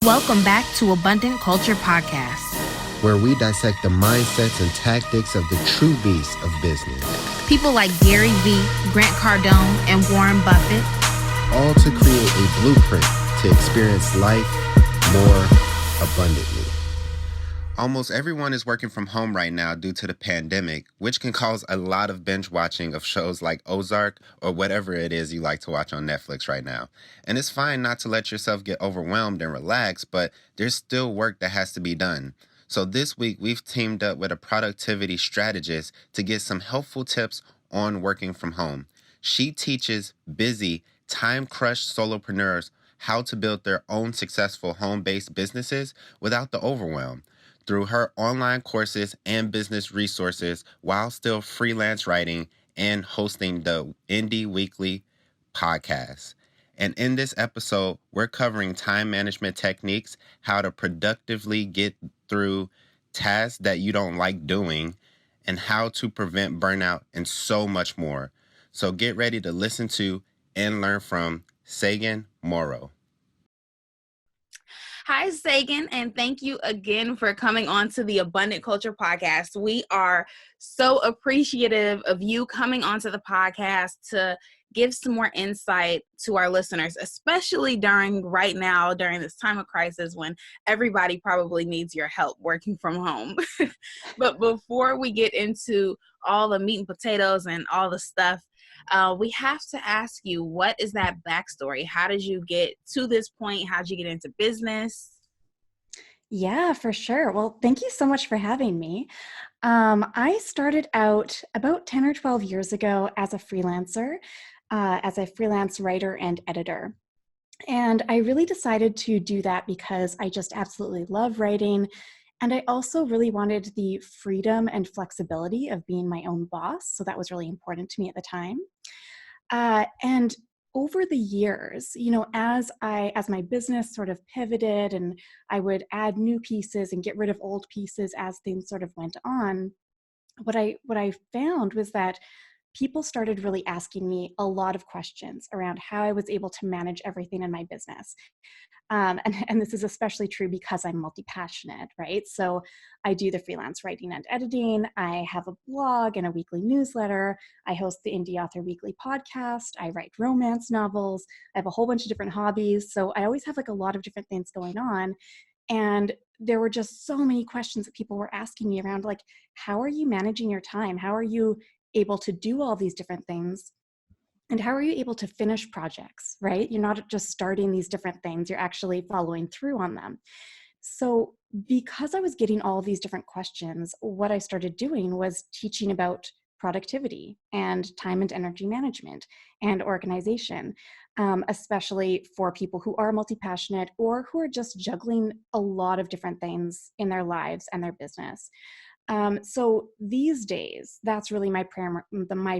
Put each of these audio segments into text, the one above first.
Welcome back to Abundant Culture Podcast, where we dissect the mindsets and tactics of the true beasts of business. People like Gary Vee, Grant Cardone, and Warren Buffett. All to create a blueprint to experience life more abundantly. Almost everyone is working from home right now due to the pandemic, which can cause a lot of binge watching of shows like Ozark or whatever it is you like to watch on Netflix right now. And it's fine not to let yourself get overwhelmed and relax, but there's still work that has to be done. So this week, we've teamed up with a productivity strategist to get some helpful tips on working from home. She teaches busy, time-crushed solopreneurs how to build their own successful home-based businesses without the overwhelm through her online courses and business resources while still freelance writing and hosting the Indie Weekly podcast. And in this episode, we're covering time management techniques, how to productively get through tasks that you don't like doing, and how to prevent burnout, and so much more. So get ready to listen to and learn from Sagan Morrow. Hi, Sagan, and thank you again for coming on to the Abundant Culture Podcast. We are so appreciative of you coming onto the podcast to give some more insight to our listeners, especially right now, during this time of crisis when everybody probably needs your help working from home. But before we get into all the meat and potatoes and all the stuff, we have to ask you, what is that backstory? How did you get to this point? How did you get into business? Yeah, for sure. Well, thank you so much for having me. I started out about 10 or 12 years ago as a freelancer, as a freelance writer and editor. And I really decided to do that because I just absolutely love writing. And I also really wanted the freedom and flexibility of being my own boss. So that was really important to me at the time. And over the years, as my business sort of pivoted and I would add new pieces and get rid of old pieces as things sort of went on, what I found was that people started really asking me a lot of questions around how I was able to manage everything in my business. And this is especially true because I'm multi-passionate, right? So I do the freelance writing and editing. I have a blog and a weekly newsletter. I host the Indie Author Weekly podcast. I write romance novels. I have a whole bunch of different hobbies. So I always have like a lot of different things going on. And there were just so many questions that people were asking me around, like, how are you managing your time? How are you able to do all these different things? And how are you able to finish projects, right? You're not just starting these different things, you're actually following through on them. So because I was getting all of these different questions, what I started doing was teaching about productivity and time and energy management and organization, especially for people who are multi-passionate or who are just juggling a lot of different things in their lives and their business. So these days, that's really my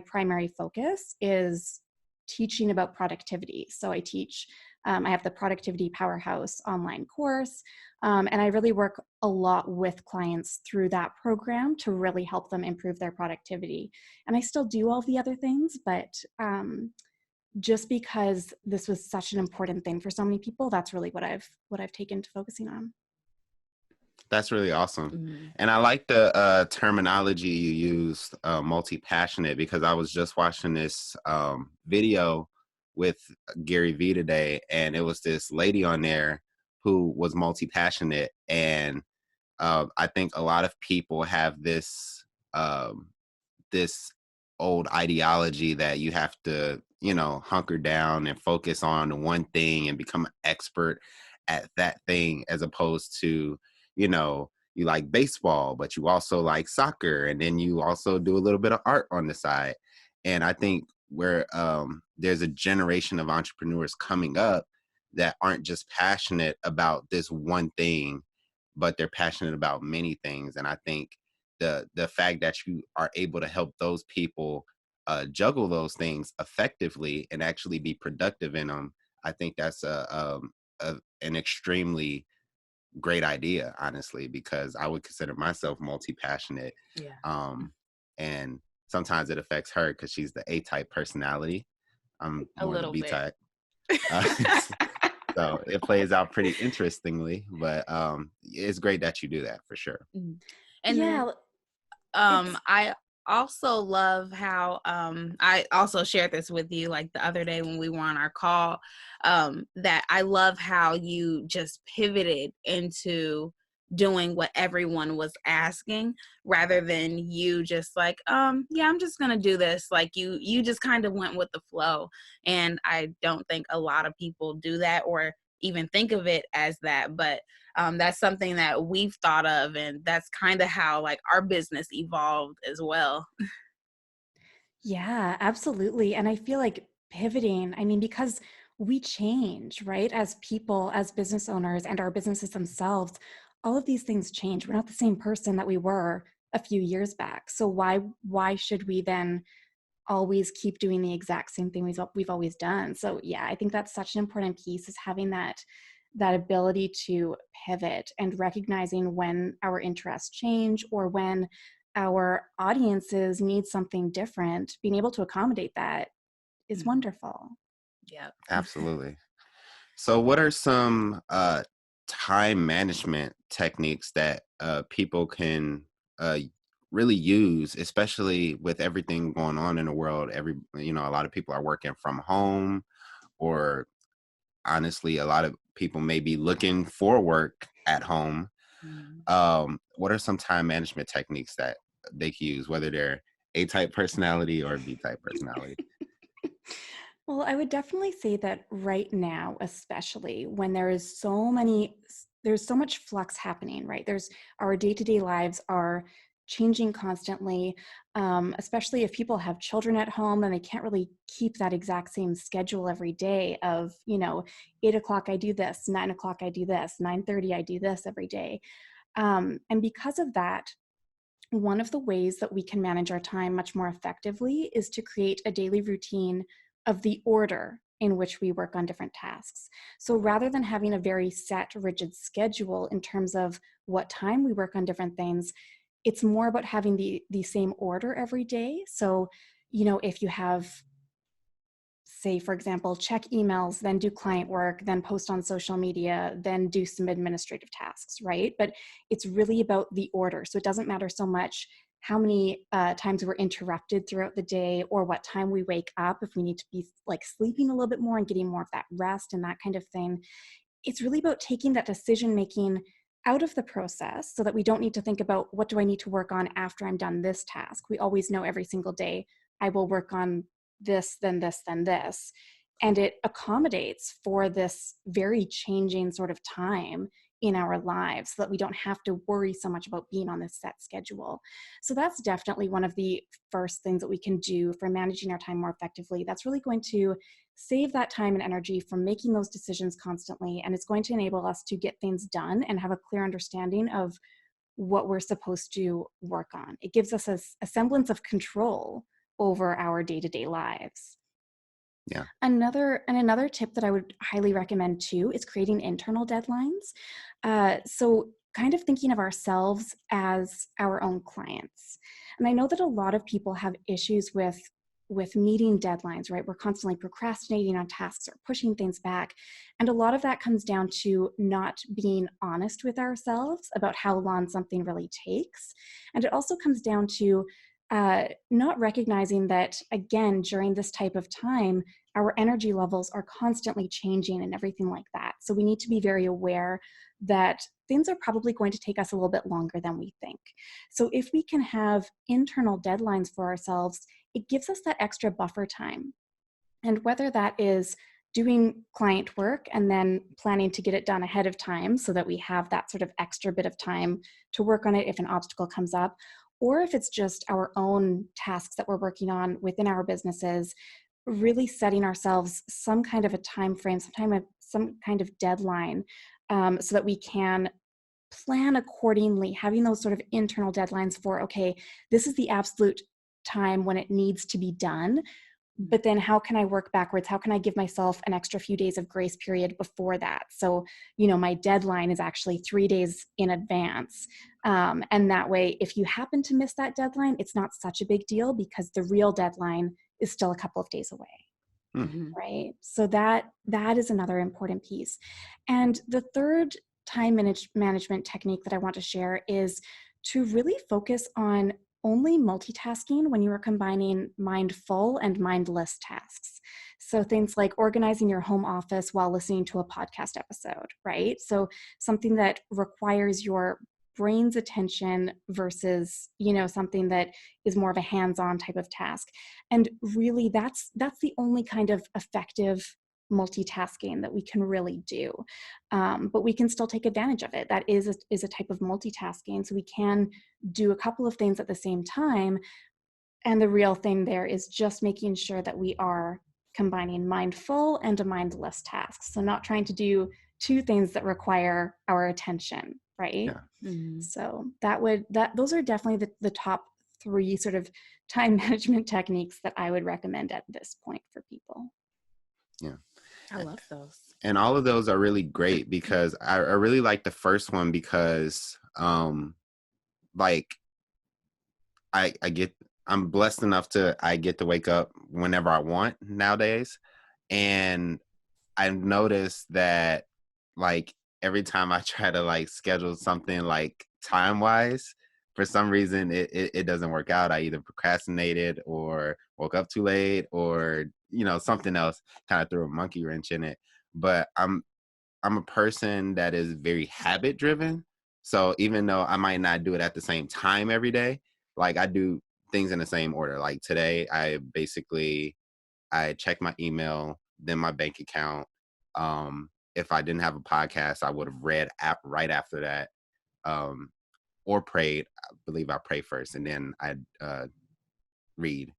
primary focus is teaching about productivity. So I teach, I have the Productivity Powerhouse online course, and I really work a lot with clients through that program to really help them improve their productivity. And I still do all the other things, but just because this was such an important thing for so many people, that's really what I've taken to focusing on. That's really awesome. Mm-hmm. And I like the terminology you used, multi-passionate, because I was just watching this video with Gary Vee today, and it was this lady on there who was multi-passionate. And I think a lot of people have this this old ideology that you have to, hunker down and focus on one thing and become an expert at that thing, as opposed to, you like baseball, but you also like soccer, and then you also do a little bit of art on the side. And I think where there's a generation of entrepreneurs coming up that aren't just passionate about this one thing, but they're passionate about many things. And I think the fact that you are able to help those people juggle those things effectively and actually be productive in them, I think that's an extremely great idea, honestly, because I would consider myself multi-passionate. Yeah. And sometimes it affects her because she's the A-type personality. I'm more the B-type. So it plays out pretty interestingly, but it's great that you do that for sure. And Yeah, then it's I also love how I also shared this with you like the other day when we were on our call, that I love how you just pivoted into doing what everyone was asking rather than you just like yeah, I'm just gonna do this. Like you just kind of went with the flow, and I don't think a lot of people do that or even think of it as that, but that's something that we've thought of, and that's kind of how like our business evolved as well. Yeah, absolutely. And I feel like pivoting, I mean, because we change, right? As people, as business owners, and our businesses themselves, all of these things change. We're not the same person that we were a few years back. So why should we then always keep doing the exact same thing we've always done? So yeah, I think that's such an important piece, is having that ability to pivot and recognizing when our interests change or when our audiences need something different. Being able to accommodate that is Mhm. wonderful. Yeah. Absolutely. So what are some time management techniques that people can uh, really use, especially with everything going on in the world? A lot of people are working from home, or honestly, a lot of people may be looking for work at home. Mhm. What are some time management techniques that they can use, whether they're A-type personality or B-type personality? Well, I would definitely say that right now, especially when there's so much flux happening, right? There's our day-to-day lives are changing constantly, especially if people have children at home and they can't really keep that exact same schedule every day of, 8 o'clock I do this, 9 o'clock I do this, 9:30 I do this every day. And because of that, one of the ways that we can manage our time much more effectively is to create a daily routine of the order in which we work on different tasks. So rather than having a very set, rigid schedule in terms of what time we work on different things, it's more about having the same order every day. So, if you have, say, for example, check emails, then do client work, then post on social media, then do some administrative tasks, right? But it's really about the order. So it doesn't matter so much how many times we're interrupted throughout the day or what time we wake up, if we need to be like sleeping a little bit more and getting more of that rest and that kind of thing. It's really about taking that decision making out of the process so that we don't need to think about what do I need to work on after I'm done this task. We always know every single day I will work on this, then this, then this. And it accommodates for this very changing sort of time in our lives so that we don't have to worry so much about being on this set schedule. So that's definitely one of the first things that we can do for managing our time more effectively. That's really going to save that time and energy from making those decisions constantly. And it's going to enable us to get things done and have a clear understanding of what we're supposed to work on. It gives us a semblance of control over our day-to-day lives. Yeah. Another tip that I would highly recommend too is creating internal deadlines. So kind of thinking of ourselves as our own clients. And I know that a lot of people have issues with meeting deadlines, right? We're constantly procrastinating on tasks or pushing things back. And a lot of that comes down to not being honest with ourselves about how long something really takes. And it also comes down to not recognizing that, again, during this type of time, our energy levels are constantly changing and everything like that. So we need to be very aware that things are probably going to take us a little bit longer than we think. So if we can have internal deadlines for ourselves, it gives us that extra buffer time. And whether that is doing client work and then planning to get it done ahead of time so that we have that sort of extra bit of time to work on it if an obstacle comes up, or if it's just our own tasks that we're working on within our businesses, really setting ourselves some kind of a time frame, some kind of deadline, so that we can plan accordingly, having those sort of internal deadlines for, okay, this is the absolute time when it needs to be done. But then how can I work backwards? How can I give myself an extra few days of grace period before that? So, my deadline is actually 3 days in advance. And that way, if you happen to miss that deadline, it's not such a big deal because the real deadline is still a couple of days away. right? So that is another important piece. And the third time management technique that I want to share is to really focus on only multitasking when you are combining mindful and mindless tasks. So things like organizing your home office while listening to a podcast episode, right? So something that requires your brain's attention versus, something that is more of a hands-on type of task. And really that's the only kind of effective multitasking that we can really do. But we can still take advantage of it. That is a type of multitasking. So we can do a couple of things at the same time. And the real thing there is just making sure that we are combining mindful and a mindless tasks. So not trying to do two things that require our attention, right? Yeah. So those are definitely the top three sort of time management techniques that I would recommend at this point for people. Yeah. I love those. And all of those are really great because I really like the first one because like I'm blessed enough I get to wake up whenever I want nowadays. And I've noticed that like every time I try to like schedule something like time wise, for some reason it doesn't work out. I either procrastinated or woke up too late or, something else kind of threw a monkey wrench in it. But I'm a person that is very habit driven. So even though I might not do it at the same time every day, like I do things in the same order. Like today, I check my email, then my bank account. If I didn't have a podcast, I would have read right after that, or prayed. I believe I pray first, and then I'd read.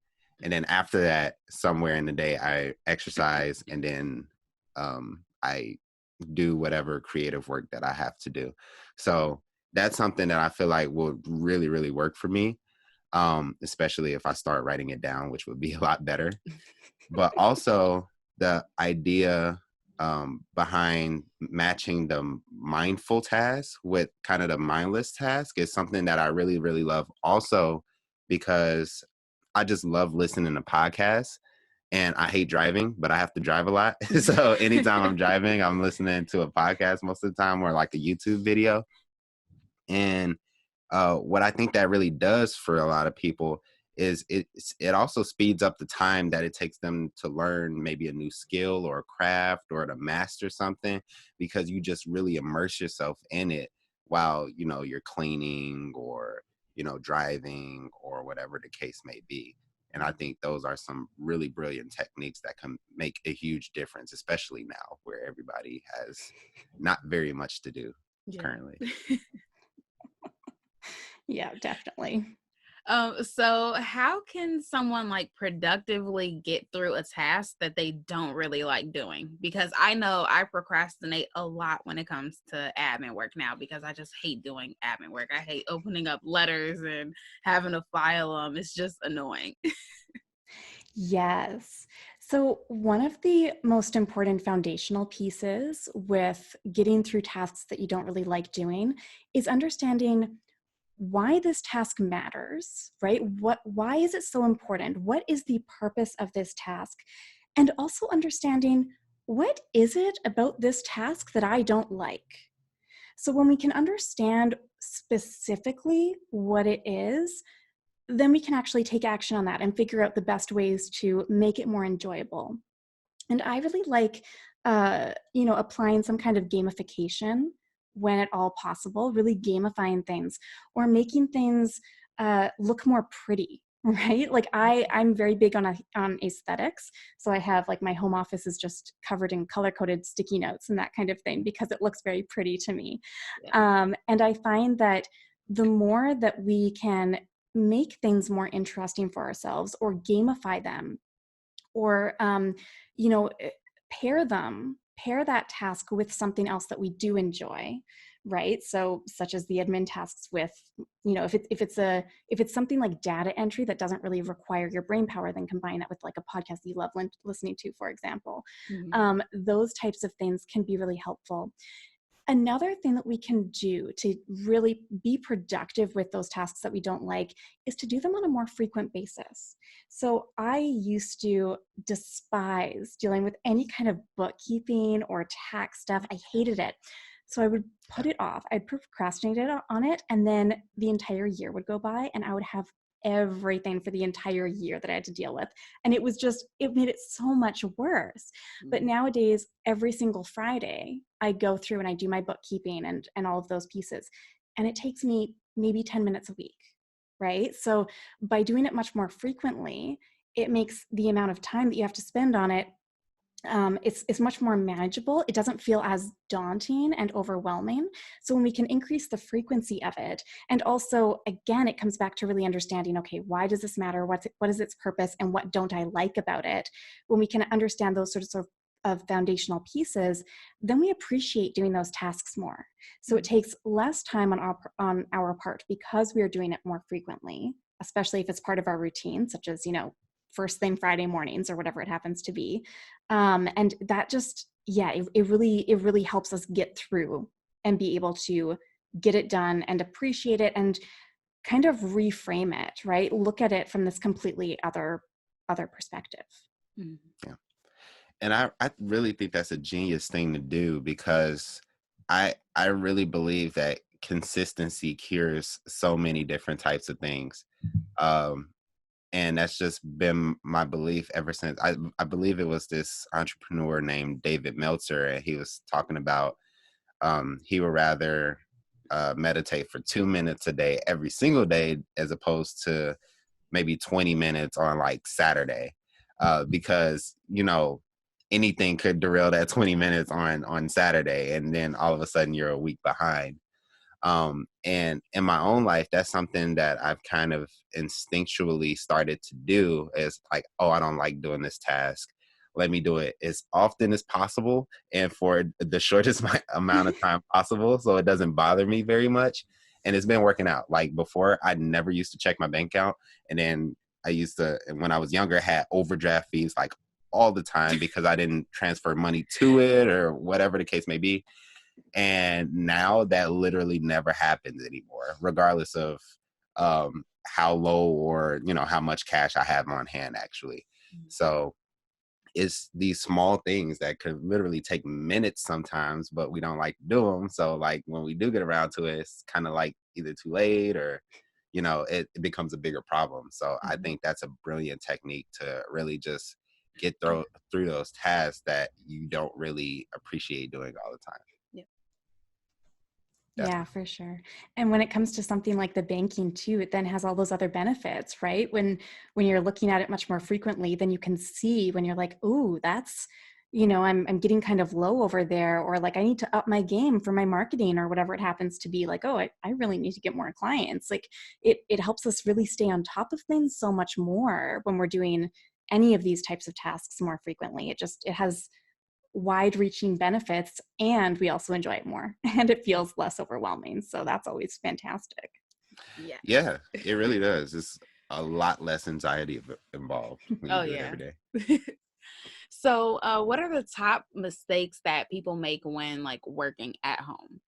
And then after that, somewhere in the day, I exercise, and then I do whatever creative work that I have to do. So that's something that I feel like will really, really work for me, especially if I start writing it down, which would be a lot better. But also the idea behind matching the mindful task with kind of the mindless task is something that I really, really love also because I just love listening to podcasts. And I hate driving, but I have to drive a lot. So anytime I'm driving, I'm listening to a podcast most of the time or like a YouTube video. And what I think that really does for a lot of people is it also speeds up the time that it takes them to learn maybe a new skill or a craft or to master something, because you just really immerse yourself in it while, you're cleaning or, driving or whatever the case may be. And I think those are some really brilliant techniques that can make a huge difference, especially now where everybody has not very much to do currently. Yeah, definitely. So how can someone like productively get through a task that they don't really like doing? Because I know I procrastinate a lot when it comes to admin work now because I just hate doing admin work. I hate opening up letters and having to file them. It's just annoying. Yes. So one of the most important foundational pieces with getting through tasks that you don't really like doing is understanding why this task matters, right? Why is it so important? What is the purpose of this task? And also understanding what is it about this task that I don't like? So when we can understand specifically what it is, then we can actually take action on that and figure out the best ways to make it more enjoyable. And I really like, applying some kind of gamification when at all possible, really gamifying things or making things look more pretty, right? Like I'm very big on aesthetics. So I have like my home office is just covered in color-coded sticky notes and that kind of thing because it looks very pretty to me. Yeah. And I find that the more that we can make things more interesting for ourselves or gamify them or, pair that task with something else that we do enjoy, right? So such as the admin tasks with, if it's something like data entry that doesn't really require your brain power, then combine that with like a podcast you love listening to, for example. Those types of things can be really helpful. Another thing that we can do to really be productive with those tasks that we don't like is to do them on a more frequent basis. So I used to despise dealing with any kind of bookkeeping or tax stuff. I hated it. So I would put it off. I'd procrastinate on it, and then the entire year would go by and I would have everything for the entire year that I had to deal with. And it made it so much worse. But nowadays, every single Friday, I go through and I do my bookkeeping and all of those pieces. And it takes me maybe 10 minutes a week, right? So by doing it much more frequently, it makes the amount of time that you have to spend on it, it's much more manageable. It doesn't feel as daunting and overwhelming. So when we can increase the frequency of it, and also, again, it comes back to really understanding, okay, why does this matter? What is its purpose, and what don't I like about it? When we can understand those sorts of foundational pieces, then we appreciate doing those tasks more. So it takes less time on our part because we are doing it more frequently, especially if it's part of our routine, such as, first thing Friday mornings or whatever it happens to be. And that just, it really helps us get through and be able to get it done and appreciate it and kind of reframe it, right? Look at it from this completely other perspective. Yeah. And I really think that's a genius thing to do, because I really believe that consistency cures so many different types of things. And that's just been my belief ever since. I believe it was this entrepreneur named David Meltzer, and he was talking about he would rather meditate for 2 minutes a day every single day as opposed to maybe 20 minutes on like Saturday, because anything could derail that 20 minutes on Saturday, and then all of a sudden you're a week behind. And in my own life, that's something that I've kind of instinctually started to do, is like, oh, I don't like doing this task. Let me do it as often as possible and for the shortest amount of time possible, so it doesn't bother me very much. And it's been working out. Like before, I never used to check my bank account. And then I used to, when I was younger, had overdraft fees like all the time because I didn't transfer money to it or whatever the case may be. And now that literally never happens anymore, regardless of how low or how much cash I have on hand actually. So it's these small things that could literally take minutes sometimes, but we don't like to do them. So like when we do get around to it, it's kind of like either too late or it becomes a bigger problem. So I think that's a brilliant technique to really just get through those tasks that you don't really appreciate doing all the time. Yeah, for sure. And when it comes to something like the banking too, it then has all those other benefits, right? When you're looking at it much more frequently, then you can see when you're like, "Ooh, that's, I'm getting kind of low over there," or like I need to up my game for my marketing or whatever it happens to be. Like, "Oh, I really need to get more clients." Like it helps us really stay on top of things so much more when we're doing any of these types of tasks more frequently. It has wide-reaching benefits, and we also enjoy it more, and it feels less overwhelming. So that's always fantastic. Yeah, it really does. It's a lot less anxiety involved when you do it every day. So what are the top mistakes that people make when like working at home?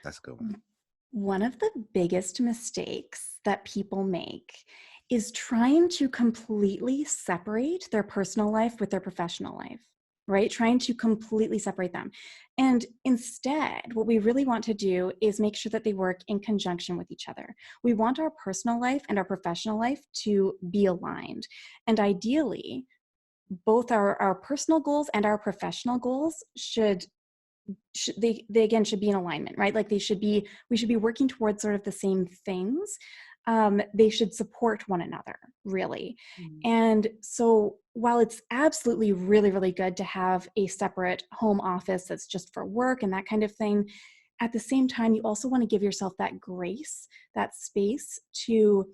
That's a good one. One of the biggest mistakes that people make is trying to completely separate their personal life with their professional life, right? Trying to completely separate them. And instead, what we really want to do is make sure that they work in conjunction with each other. We want our personal life and our professional life to be aligned. And ideally, both our personal goals and our professional goals should they again should be in alignment, right? Like we should be working towards sort of the same things. They should support one another, really. And so while it's absolutely really, really good to have a separate home office that's just for work and that kind of thing, at the same time, you also want to give yourself that grace, that space to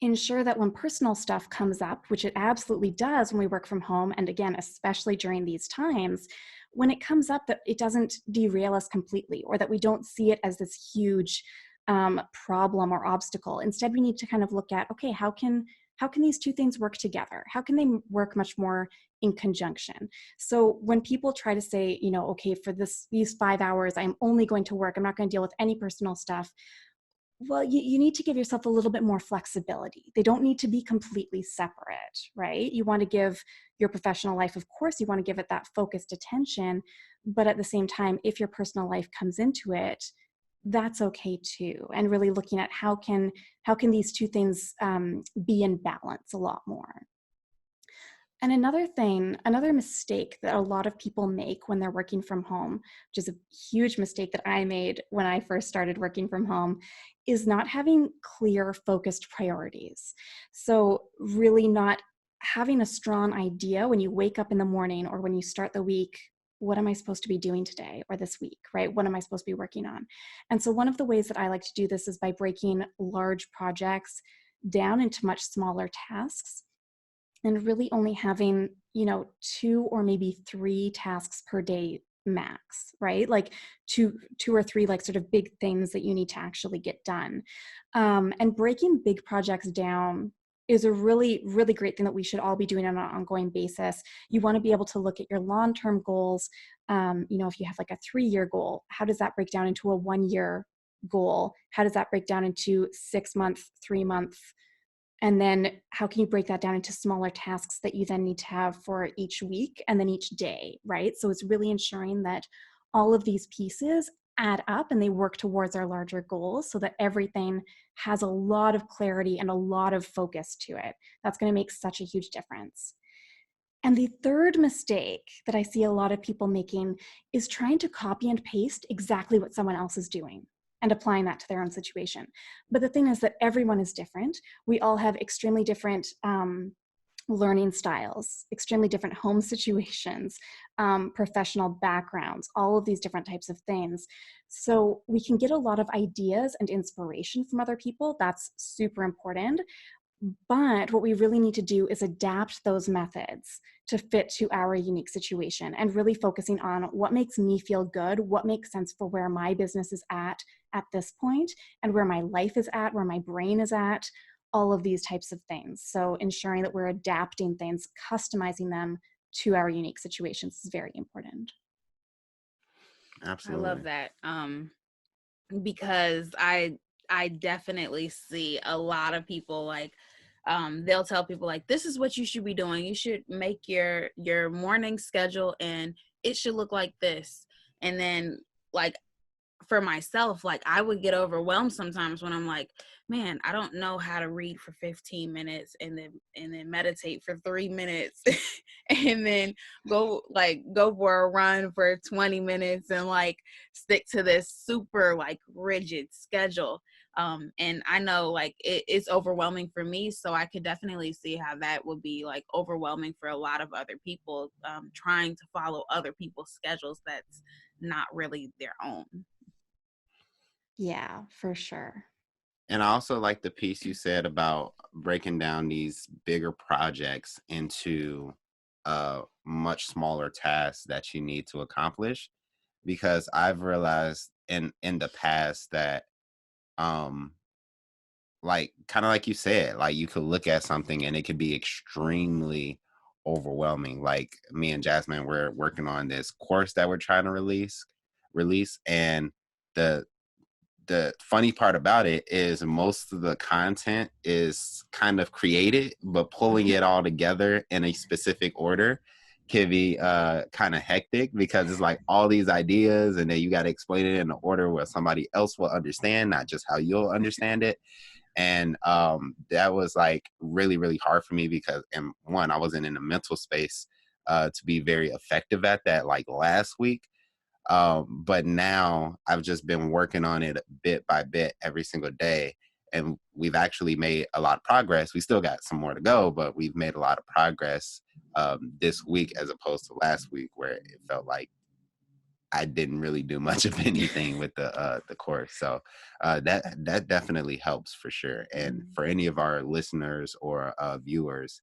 ensure that when personal stuff comes up, which it absolutely does when we work from home, and again, especially during these times, when it comes up, that it doesn't derail us completely, or that we don't see it as this huge problem or obstacle. Instead, we need to kind of look at, okay, how can how can these two things work together? How can they work much more in conjunction? So when people try to say, okay, for these 5 hours, I'm only going to work, I'm not going to deal with any personal stuff. Well, you need to give yourself a little bit more flexibility. They don't need to be completely separate, right? You want to give your professional life, of course, you want to give it that focused attention. But at the same time, if your personal life comes into it, that's okay too. And really looking at how can these two things be in balance a lot more. And another mistake that a lot of people make when they're working from home, which is a huge mistake that I made when I first started working from home, is not having clear, focused priorities. So really not having a strong idea when you wake up in the morning or when you start the week, what am I supposed to be doing today or this week, right? What am I supposed to be working on? And so one of the ways that I like to do this is by breaking large projects down into much smaller tasks, and really only having, 2 or maybe 3 tasks per day max, right? Like two or three like sort of big things that you need to actually get done. And breaking big projects down is a really, really great thing that we should all be doing on an ongoing basis. You want to be able to look at your long-term goals. If you have like a 3-year goal, how does that break down into a 1-year goal? How does that break down into 6-month, 3-month? And then how can you break that down into smaller tasks that you then need to have for each week and then each day, right? So it's really ensuring that all of these pieces add up and they work towards our larger goals so that everything has a lot of clarity and a lot of focus to it. That's going to make such a huge difference. And the third mistake that I see a lot of people making is trying to copy and paste exactly what someone else is doing and applying that to their own situation. But the thing is that everyone is different. We all have extremely different learning styles, extremely different home situations, professional backgrounds, all of these different types of things. So we can get a lot of ideas and inspiration from other people. That's super important. But what we really need to do is adapt those methods to fit to our unique situation and really focusing on what makes me feel good, what makes sense for where my business is at this point, and where my life is at, where my brain is at, all of these types of things. So ensuring that we're adapting things, customizing them to our unique situations is very important. Absolutely. I love that. Because I definitely see a lot of people like they'll tell people like, this is what you should be doing. You should make your morning schedule and it should look like this. And then like for myself, like I would get overwhelmed sometimes when I'm like, man, I don't know how to read for 15 minutes and then meditate for 3 minutes and then go for a run for 20 minutes and like stick to this super like rigid schedule. And I know like it's overwhelming for me, so I could definitely see how that would be like overwhelming for a lot of other people, trying to follow other people's schedules that's not really their own. Yeah, for sure. And I also like the piece you said about breaking down these bigger projects into much smaller tasks that you need to accomplish, because I've realized in the past that like kind of like you said, like you could look at something and it could be extremely overwhelming. Like me and Jasmine, we're working on this course that we're trying to release, and the funny part about it is most of the content is kind of created, but pulling it all together in a specific order can be kind of hectic, because it's like all these ideas and then you got to explain it in an order where somebody else will understand, not just how you'll understand it. And that was like really, really hard for me because, and one, I wasn't in a mental space to be very effective at that like last week. But now I've just been working on it bit by bit every single day. And we've actually made a lot of progress. We still got some more to go, but we've made a lot of progress this week as opposed to last week, where it felt like I didn't really do much of anything with the course. So that definitely helps for sure. And for any of our listeners or viewers,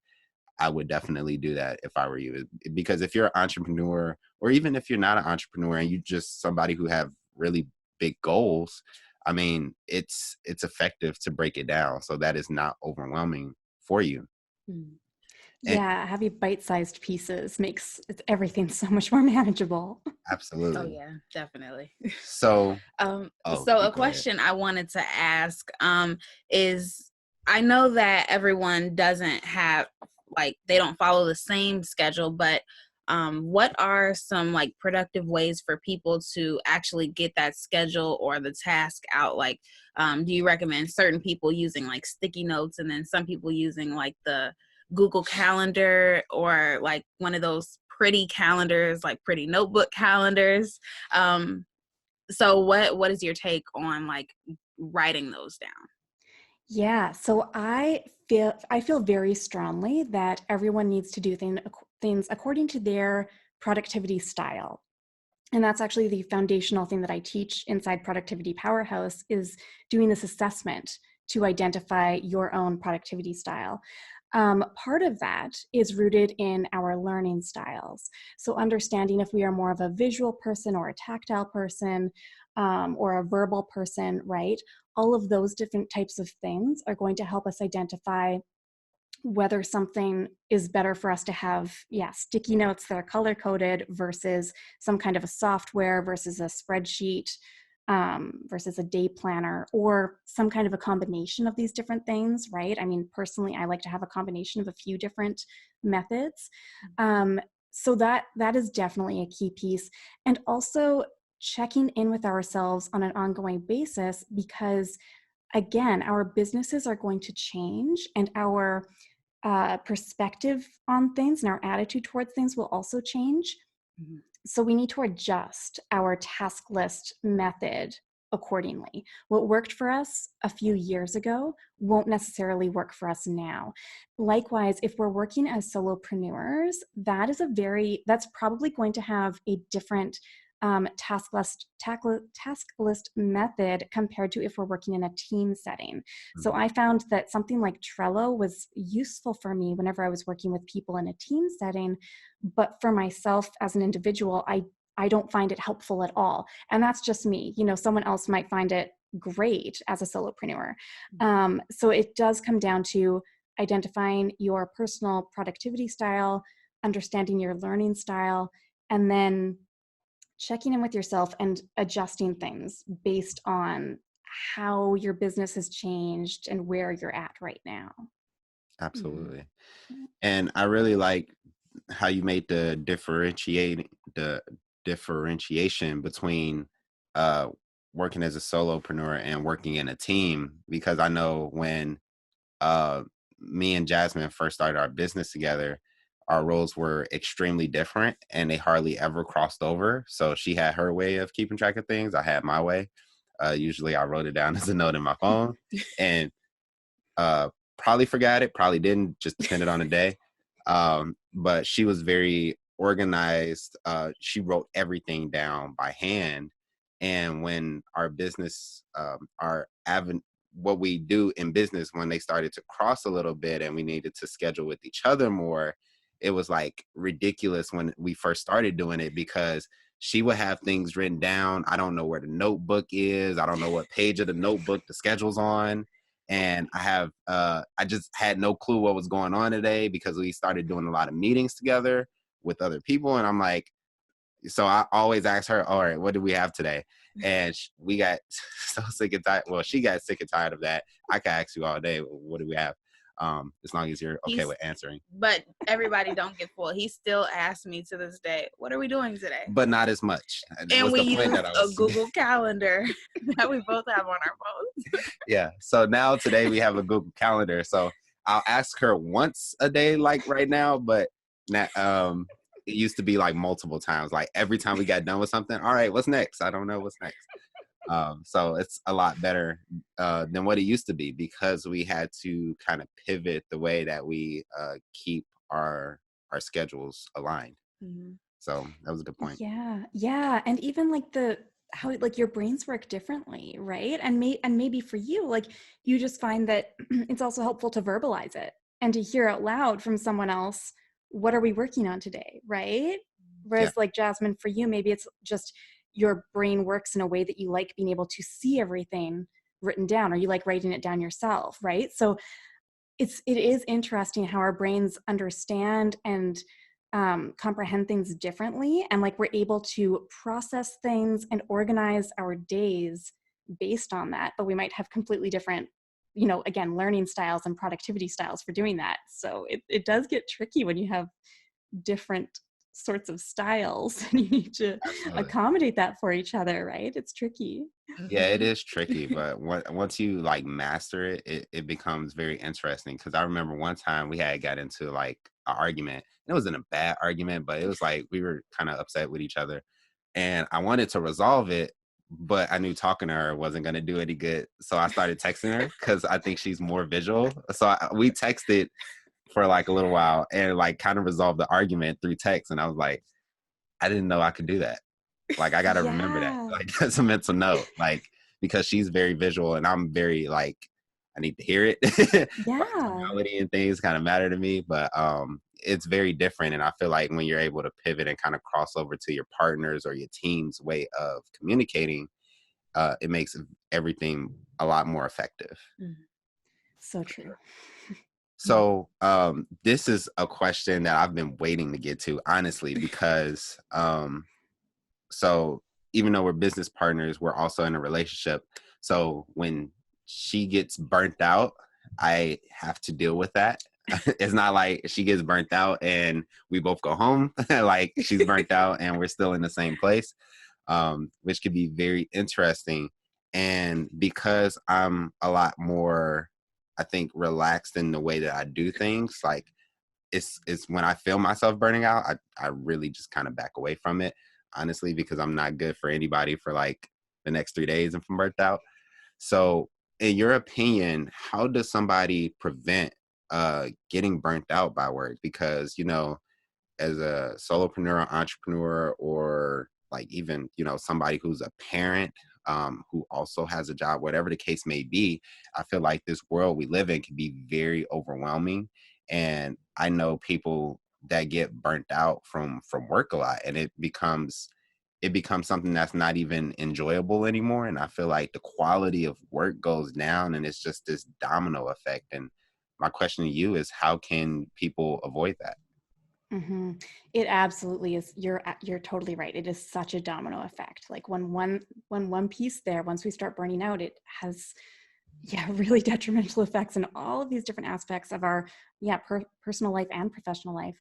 I would definitely do that if I were you, because if you're an entrepreneur, or even if you're not an entrepreneur and you just somebody who have really big goals, I mean, it's effective to break it down so that is not overwhelming for you. Yeah, having bite-sized pieces makes everything so much more manageable. Absolutely. Oh yeah, definitely. So, So a you go ahead. question I wanted to ask is, I know that everyone doesn't have, like, they don't follow the same schedule, but what are some like productive ways for people to actually get that schedule or the task out? Like, do you recommend certain people using like sticky notes, and then some people using like the Google Calendar, or like one of those pretty calendars, like pretty notebook calendars? So what is your take on like writing those down? Yeah, so I feel very strongly that everyone needs to do things according to their productivity style. And that's actually the foundational thing that I teach inside Productivity Powerhouse, is doing this assessment to identify your own productivity style. Part of that is rooted in our learning styles. So understanding if we are more of a visual person or a tactile person, or a verbal person, right? All of those different types of things are going to help us identify whether something is better for us to have, sticky notes that are color coded versus some kind of a software versus a spreadsheet, versus a day planner, or some kind of a combination of these different things, right? I mean, personally, I like to have a combination of a few different methods. So that is definitely a key piece. And also checking in with ourselves on an ongoing basis, because again, our businesses are going to change, and our perspective on things and our attitude towards things will also change. Mhm. So we need to adjust our task list method accordingly. What worked for us a few years ago won't necessarily work for us now. Likewise, if we're working as solopreneurs, that's probably going to have a different task list method compared to if we're working in a team setting. So Mhm. I found that something like Trello was useful for me whenever I was working with people in a team setting, but for myself as an individual, I don't find it helpful at all. And that's just me. Someone else might find it great as a solopreneur. So it does come down to identifying your personal productivity style, understanding your learning style, and then checking in with yourself and adjusting things based on how your business has changed and where you're at right now. Mhm. Absolutely. And I really like how you made the differentiation between uh working as a solopreneur and working in a team, because I know when uh me and Jasmine first started our business together, our roles were extremely different and they hardly ever crossed over. So she had her way of keeping track of things, I had my way. Usually I wrote it down as a note in my phone, and uh, probably forgot it, probably didn't, just depended on the day. But she was very organized. She wrote everything down by hand. And when our business, what we do in business, when they started to cross a little bit and we needed to schedule with each other more, it was like ridiculous when we first started doing it, because she would have things written down. I don't know where the notebook is. I don't know what page of the notebook the schedule's on. And I just had no clue what was going on today, because we started doing a lot of meetings together with other people. And I'm like, so I always ask her, all right, what do we have today? And we got so sick and tired. Well, she got sick and tired of that. I can ask you all day, what do we have? As long as you're okay with answering. But everybody don't get full. He still asks me to this day, what are we doing today? But not as much. And that And was we the point use that I a was. Google Calendar that we both have on our phones. Yeah. So now today we have a Google Calendar. So I'll ask her once a day, like right now, but now, it used to be like multiple times. Like every time we got done with something, all right, what's next? I don't know what's next. So it's a lot better than what it used to be, because we had to kind of pivot the way that we keep our schedules aligned. Mm-hmm. So that was a good point. Yeah, and even like how like your brains work differently, right? And maybe for you, like, you just find that it's also helpful to verbalize it and to hear out loud from someone else, what are we working on today, right? Yeah. Whereas like Jasmine, for you, maybe it's just your brain works in a way that you like being able to see everything written down, or you like writing it down yourself, right? So it is interesting how our brains understand and comprehend things differently, and like we're able to process things and organize our days based on that, but we might have completely different, again, learning styles and productivity styles for doing that. So it does get tricky when you have different sorts of styles and you need to Absolutely. accommodate that for each other, right? It's tricky. Yeah, it is tricky, but once you like master it, it becomes very interesting. Because I remember one time we had got into like an argument. It wasn't a bad argument, but it was like we were kind of upset with each other, and I wanted to resolve it, but I knew talking to her wasn't going to do any good. So I started texting her because I think she's more visual. So we texted for like a little while and like kind of resolved the argument through text. And I was like, I didn't know I could do that. Like, I got to remember that. Yeah. Like, that's a mental note. Like, because she's very visual and I'm very like, I need to hear it. Like, Yeah. tonality and things kind of matter to me, but it's very different. And I feel like when you're able to pivot and kind of cross over to your partners or your team's way of communicating, it makes everything a lot more effective. So true. So this is a question that I've been waiting to get to, honestly, because so even though we're business partners, we're also in a relationship. So when she gets burnt out, I have to deal with that. It's not like she gets burnt out and we both go home. Like she's burnt out and we're still in the same place, which could be very interesting. And because I'm a lot more, I think, relaxed in the way that I do things, like it's when I feel myself burning out, I really just kind of back away from it, honestly, because I'm not good for anybody for like the next 3 days if I'm burnt out. So in your opinion, how does somebody prevent getting burnt out by work? Because, as a solopreneur, entrepreneur, or like even, somebody who's a parent, who also has a job, whatever the case may be, I feel like this world we live in can be very overwhelming. And I know people that get burnt out from work a lot, and it becomes something that's not even enjoyable anymore. And I feel like the quality of work goes down, and it's just this domino effect. And my question to you is, how can people avoid that? Mm-hmm. It absolutely is. You're totally right. It is such a domino effect. Like when one piece there, once we start burning out, it has really detrimental effects in all of these different aspects of our personal life and professional life.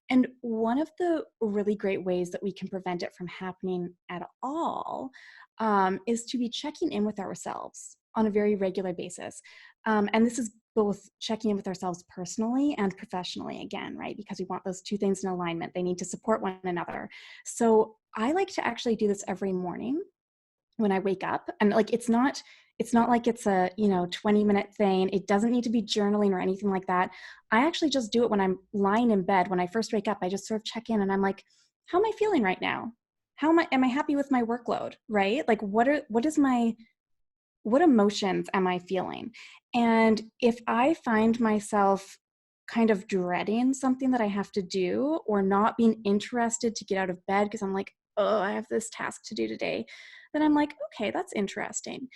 And one of the really great ways that we can prevent it from happening at all is to be checking in with ourselves on a very regular basis. And this is both checking in with ourselves personally and professionally, again, right? Because we want those two things in alignment. They need to support one another. So I like to actually do this every morning when I wake up. And like it's not like it's a 20-minute thing. It doesn't need to be journaling or anything like that. I actually just do it when I'm lying in bed. When I first wake up, I just sort of check in and I'm like, how am I feeling right now? Am I happy with my workload, right? Like what emotions am I feeling? And if I find myself kind of dreading something that I have to do, or not being interested to get out of bed because I'm like, oh, I have this task to do today, then I'm like, okay, that's interesting.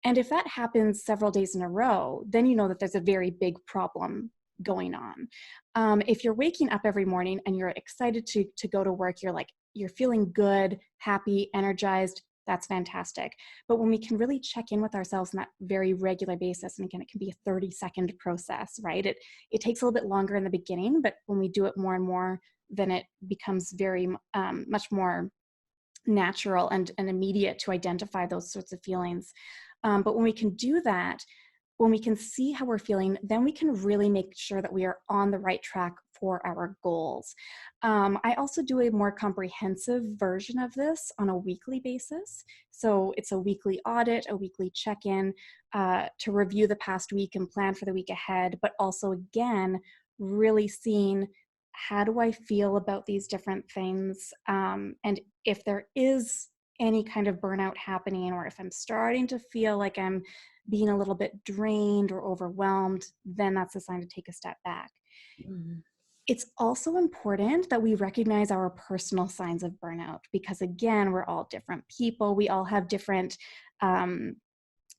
And if that happens several days in a row, then you know that there's a very big problem going on. If you're waking up every morning and you're excited to go to work, you're feeling good, happy, energized, that's fantastic. But when we can really check in with ourselves on that very regular basis, and again, it can be a 30-second process, right? It takes a little bit longer in the beginning, but when we do it more and more, then it becomes very much more natural and immediate to identify those sorts of feelings. But when we can do that, when we can see how we're feeling, then we can really make sure that we are on the right track for our goals. I also do a more comprehensive version of this on a weekly basis. So it's a weekly audit, a weekly check-in to review the past week and plan for the week ahead, but also, again, really seeing how do I feel about these different things, and if there is any kind of burnout happening, or if I'm starting to feel like I'm being a little bit drained or overwhelmed, then that's a sign to take a step back. Mm-hmm. It's also important that we recognize our personal signs of burnout, because again, we're all different people. We all have different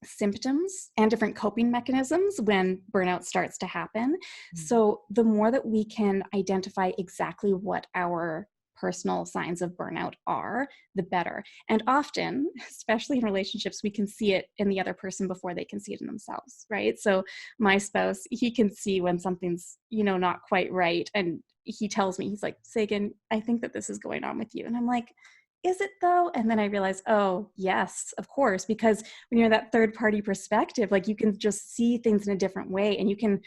symptoms and different coping mechanisms when burnout starts to happen. So the more that we can identify exactly what our personal signs of burnout are, the better. And often, especially in relationships, we can see it in the other person before they can see it in themselves, right? So my spouse, he can see when something's, not quite right. And he tells me, he's like, Sagan, I think that this is going on with you. And I'm like, is it though? And then I realized, oh, yes, of course, because when you're in that third party perspective, like you can just see things in a different way and you can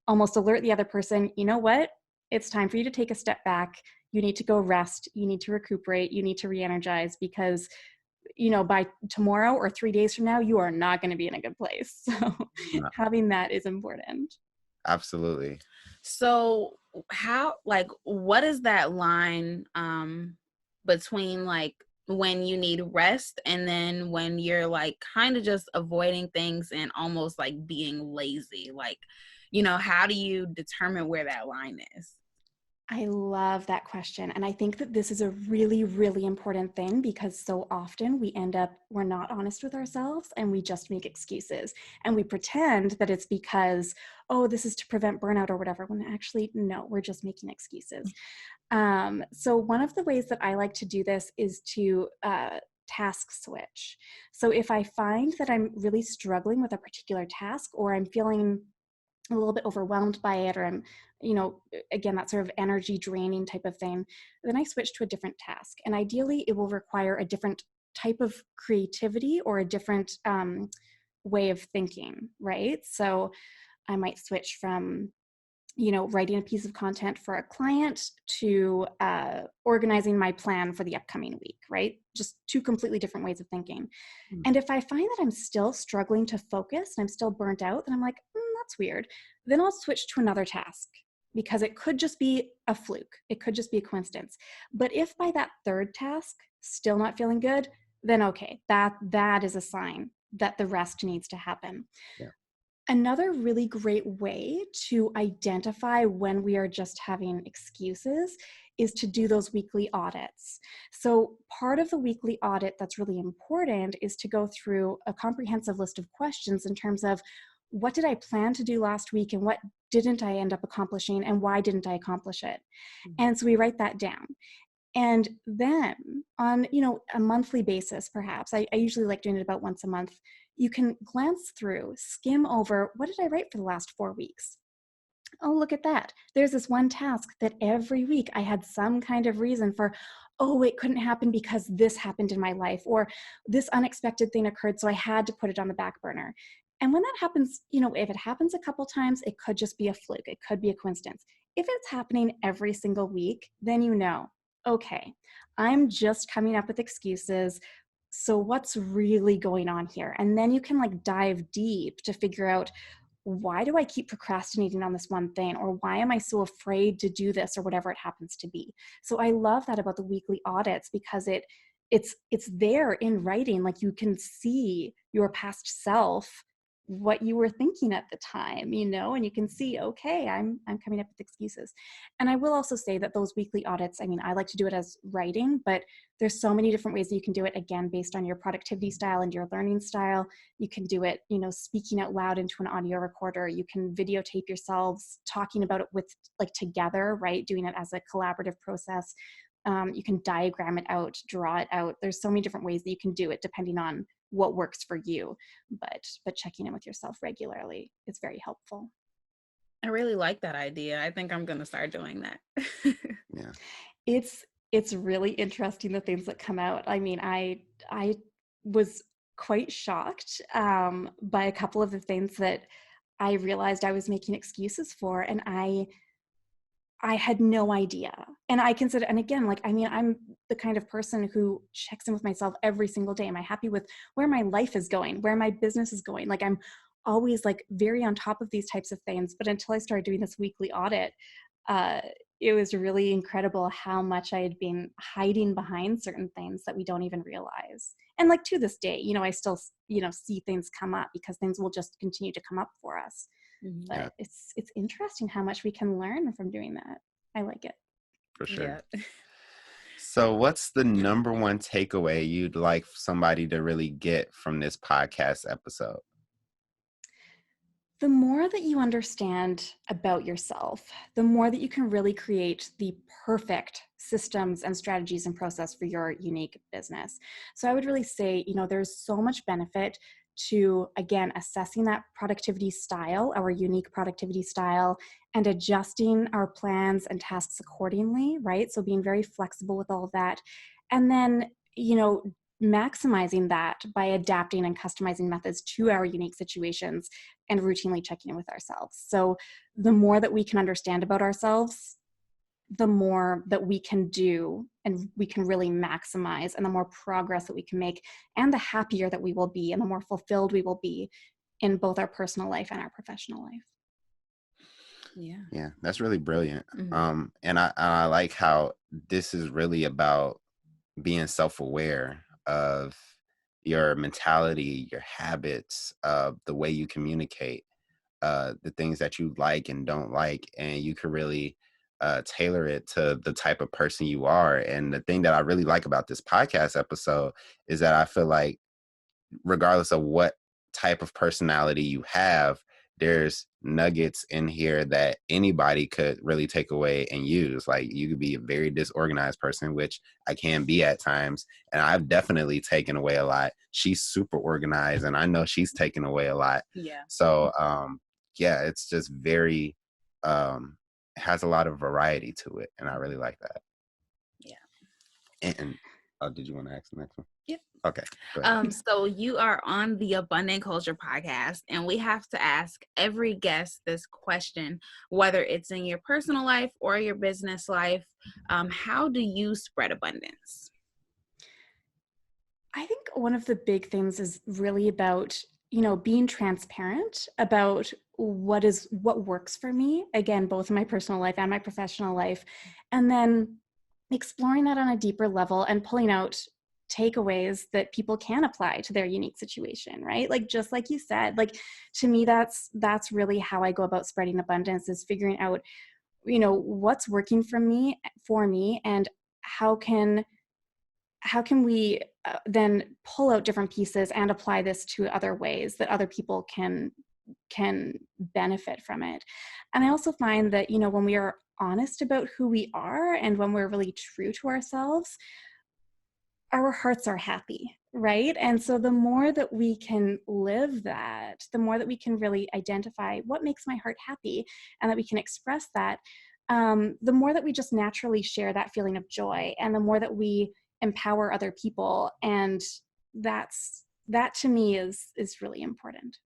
almost alert the other person, you know what? It's time for you to take a step back. You need to go rest. You need to recuperate. You need to re-energize because, by tomorrow or 3 days from now, you are not going to be in a good place. So Yeah, having that is important. absolutely. So what is that line between like when you need rest and then when you're like kind of just avoiding things and almost like being lazy? Like, how do you determine where that line is? I love that question. And I think that this is a really, really important thing because so often we're not honest with ourselves and we just make excuses and we pretend that it's because, oh, this is to prevent burnout or whatever, when actually, no, we're just making excuses. So one of the ways that I like to do this is to task switch. So if I find that I'm really struggling with a particular task or I'm feeling a little bit overwhelmed by it, or I'm, again, that sort of energy draining type of thing, then I switch to a different task. And ideally, it will require a different type of creativity or a different way of thinking, right? So I might switch from writing a piece of content for a client to organizing my plan for the upcoming week, right? Just two completely different ways of thinking. And if I find that I'm still struggling to focus and I'm still burnt out, then I'm like, that's weird. Then I'll switch to another task because it could just be a fluke. It could just be a coincidence. But if by that third task, still not feeling good, then okay, that is a sign that the rest needs to happen. Yeah. Another really great way to identify when we are just having excuses is to do those weekly audits. So part of the weekly audit that's really important is to go through a comprehensive list of questions in terms of what did I plan to do last week and what didn't I end up accomplishing and why didn't I accomplish it? And so we write that down. And then on, a monthly basis, perhaps, I usually like doing it about once a month, you can glance through, skim over, what did I write for the last 4 weeks? Oh, look at that. There's this one task that every week I had some kind of reason for, oh, it couldn't happen because this happened in my life, or this unexpected thing occurred, so I had to put it on the back burner. And when that happens, if it happens a couple times, it could just be a fluke. It could be a coincidence. If it's happening every single week, then okay, I'm just coming up with excuses. So what's really going on here? And then you can dive deep to figure out, why do I keep procrastinating on this one thing? Or why am I so afraid to do this, or whatever it happens to be? So I love that about the weekly audits because it's there in writing. Like you can see your past self, what you were thinking at the time, and you can see, okay, I'm coming up with excuses. And I will also say that those weekly audits, I like to do it as writing, but there's so many different ways that you can do it, again, based on your productivity style and your learning style. You can do it, speaking out loud into an audio recorder. You can videotape yourselves talking about it with together, right? Doing it as a collaborative process. You can diagram it out, draw it out. There's so many different ways that you can do it depending on what works for you, but checking in with yourself regularly is very helpful. I really like that idea. I think I'm going to start doing that. Yeah. It's really interesting, the things that come out. I was quite shocked by a couple of the things that I realized I was making excuses for, and I had no idea. And I consider, and again, I'm the kind of person who checks in with myself every single day. Am I happy with where my life is going, where my business is going? I'm always very on top of these types of things. But until I started doing this weekly audit, it was really incredible how much I had been hiding behind certain things that we don't even realize. And to this day, I still, see things come up because things will just continue to come up for us. But Yeah, it's interesting how much we can learn from doing that. I like it. for sure. Yeah. So what's the number one takeaway you'd like somebody to really get from this podcast episode? The more that you understand about yourself, the more that you can really create the perfect systems and strategies and process for your unique business. So I would really say, there's so much benefit to, again, assessing that productivity style, our unique productivity style, and adjusting our plans and tasks accordingly, right? So being very flexible with all of that. And then, maximizing that by adapting and customizing methods to our unique situations and routinely checking in with ourselves. So the more that we can understand about ourselves, the more that we can do and we can really maximize, and the more progress that we can make, and the happier that we will be, and the more fulfilled we will be in both our personal life and our professional life. Yeah, that's really brilliant. And I like how this is really about being self-aware of your mentality, your habits, the way you communicate, the things that you like and don't like, and you can really tailor it to the type of person you are. And the thing that I really like about this podcast episode is that I feel like regardless of what type of personality you have, there's nuggets in here that anybody could really take away and use. Like, you could be a very disorganized person, which I can be at times, and I've definitely taken away a lot. She's super organized, and I know she's taken away a lot. So yeah, it's just very has a lot of variety to it, and I really like that. And did you want to ask the next one? Okay. So you are on the Abundant Culture podcast, and we have to ask every guest this question, whether it's in your personal life or your business life. How do you spread abundance? I think one of the big things is really about, being transparent about what works for me, again, both in my personal life and my professional life, and then exploring that on a deeper level and pulling out takeaways that people can apply to their unique situation, right? Like, just like you said, like, to me, that's really how I go about spreading abundance, is figuring out, what's working for me, and how can we then pull out different pieces and apply this to other ways that other people can benefit from it. And I also find that, when we are honest about who we are and when we're really true to ourselves, our hearts are happy, right? And so the more that we can live that, the more that we can really identify what makes my heart happy, and that we can express that, the more that we just naturally share that feeling of joy, and the more that we empower other people. And that to me is really important.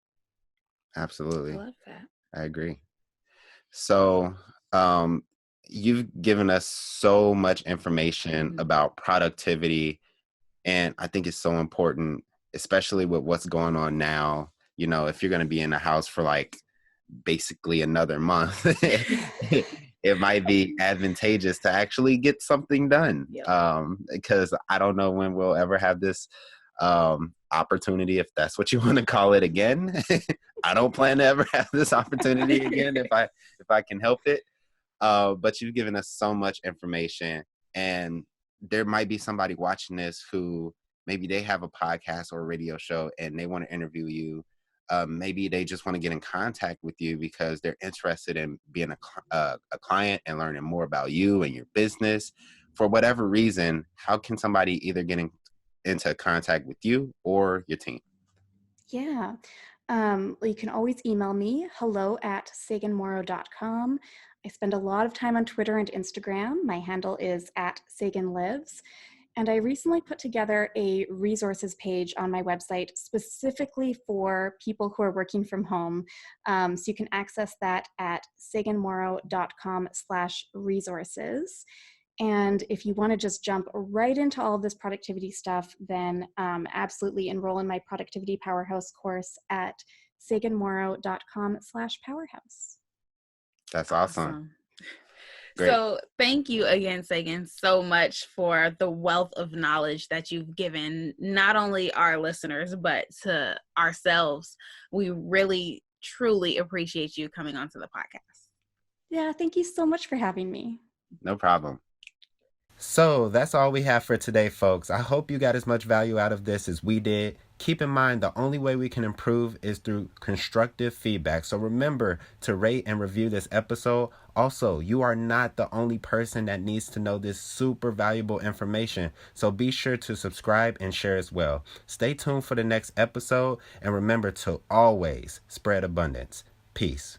Absolutely. I love that. I agree. So you've given us so much information about productivity, and I think it's so important, especially with what's going on now. If you're going to be in the house for like basically another month, it might be advantageous to actually get something done. Because I don't know when we'll ever have this opportunity, if that's what you want to call it, again. I don't plan to ever have this opportunity again if I can help it. But you've given us so much information, and there might be somebody watching this who maybe they have a podcast or a radio show and they want to interview you. Maybe they just want to get in contact with you because they're interested in being a client and learning more about you and your business. For whatever reason, how can somebody either get into contact with you or your team? Yeah. You can always email me, hello@saganmorrow.com. I spend a lot of time on Twitter and Instagram. My handle is @SaganLives. And I recently put together a resources page on my website specifically for people who are working from home. So you can access that at saganmorrow.com/resources. And if you want to just jump right into all of this productivity stuff, then absolutely enroll in my Productivity Powerhouse course at saganmorrow.com/powerhouse. That's awesome. Great. So thank you again, Sagan, so much for the wealth of knowledge that you've given not only our listeners, but to ourselves. We really, truly appreciate you coming onto the podcast. Yeah, thank you so much for having me. No problem. So that's all we have for today, folks. I hope you got as much value out of this as we did. Keep in mind, the only way we can improve is through constructive feedback. So remember to rate and review this episode. Also, you are not the only person that needs to know this super valuable information. So be sure to subscribe and share as well. Stay tuned for the next episode. And remember to always spread abundance. Peace.